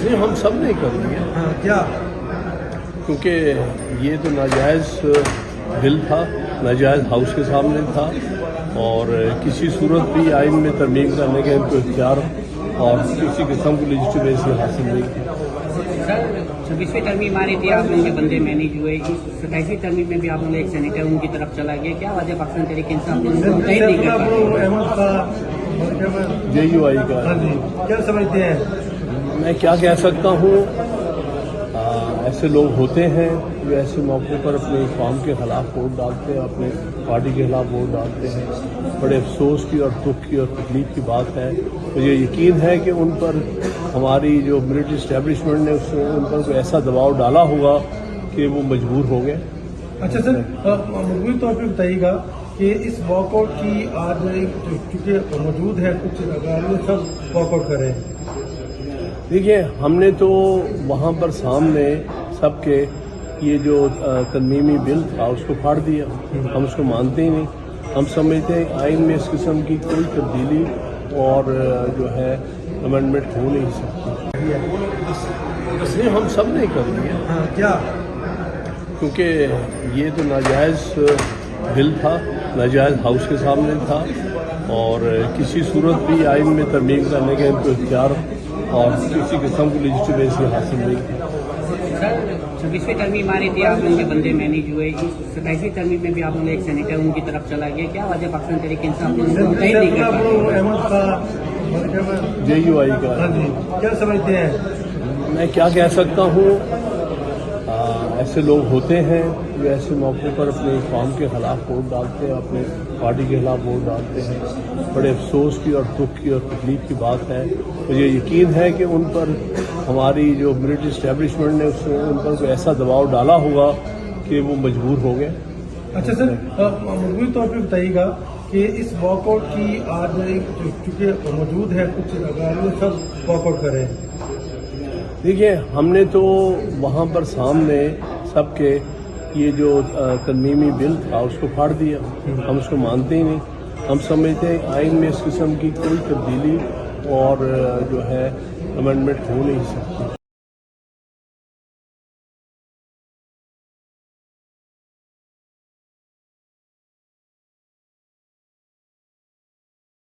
تسلیم ہم سب نے کر لی ہے کیا کیونکہ یہ تو ناجائز بل تھا، ناجائز ہاؤس کے سامنے تھا اور کسی صورت بھی آئین میں ترمیم کرنے کا ان کو اختیار اور کسی قسم کی لیجٹیمیسی حاصل نہیں کی۔ سر 26ویں ترمیم آ رہی تھی، آپ لوگوں کے بندے مینیج ہوئے، 27ویں ترمیم میں بھی آپ لوگ ایک سینیٹر ان کی طرف چلا گیا، کیا وجہ پاکستان تحریک انصاف متحد نہیں کر پا JUI کا کیا سمجھتے ہیں؟ میں کیا کہہ سکتا ہوں، ایسے لوگ ہوتے ہیں جو ایسے موقع پر اپنے قوم کے خلاف ووٹ ڈالتے ہیں، اپنے پارٹی کے خلاف ووٹ ڈالتے ہیں۔ بڑے افسوس کی اور دکھ کی اور تکلیف کی بات ہے۔ مجھے یقین ہے کہ ان پر ہماری جو ملٹری اسٹیبلشمنٹ نے ان پر کوئی ایسا دباؤ ڈالا ہوگا کہ وہ مجبور ہو گئے۔ اچھا سر، مجموعی طور پہ بتائیے گا کہ اس واک آؤٹ کی آج چونکہ موجود ہے کچھ سب واک آؤٹ کر رہے ہیں۔ دیکھیے، ہم نے تو وہاں پر سامنے سب کے یہ جو ترمیمی بل تھا اس کو پھاڑ دیا، ہم اس کو مانتے ہی نہیں۔ ہم سمجھتے ہیں آئین میں اس قسم کی کوئی تبدیلی اور جو ہے امینڈمنٹ ہو نہیں سکتی، اس لیے ہم سب نے کر لی ہے کیا کیونکہ یہ تو ناجائز بل تھا، ناجائز ہاؤس کے سامنے تھا اور کسی صورت بھی آئین میں ترمیم کرنے کا ان کو اختیار اور کسی قسم کی لیجٹیمیسی حاصل نہیں کی۔ سر 26ویں ترمیم آ رہی تھی، آپ لوگوں کے بندے مینیج ہوئے، 27ویں ترمیم میں بھی آپ لوگ ایک سینیٹر ان کی طرف چلا گیا، کیا وجہ پاکستان تحریک انصاف متحد نہیں کر پا JUI کا کیا سمجھتے ہیں؟ میں کیا کہہ سکتا ہوں، ایسے لوگ ہوتے ہیں جو ایسے موقع پر اپنے قوم کے خلاف ووٹ ڈالتے ہیں، اپنے پارٹی کے خلاف ووٹ ڈالتے ہیں۔ بڑے افسوس کی اور دکھ کی اور تکلیف کی بات ہے۔ مجھے یقین ہے کہ ان پر ہماری جو ملٹری اسٹیبلشمنٹ نے ان پر کوئی ایسا دباؤ ڈالا ہوگا کہ وہ مجبور ہو گئے۔ اچھا سر، مجموعی طور پہ بتائیے گا کہ اس واک آؤٹ کی آج چونکہ موجود ہے کچھ سب واک آؤٹ کر رہے ہیں۔ دیکھیے، ہم نے تو وہاں پر سامنے سب کے یہ جو ترمیمی بل تھا اس کو پھاڑ دیا، ہم اس کو مانتے ہی نہیں۔ ہم سمجھتے ہیں آئین میں اس قسم کی کوئی تبدیلی اور جو ہے امینڈمنٹ ہو نہیں سکتی۔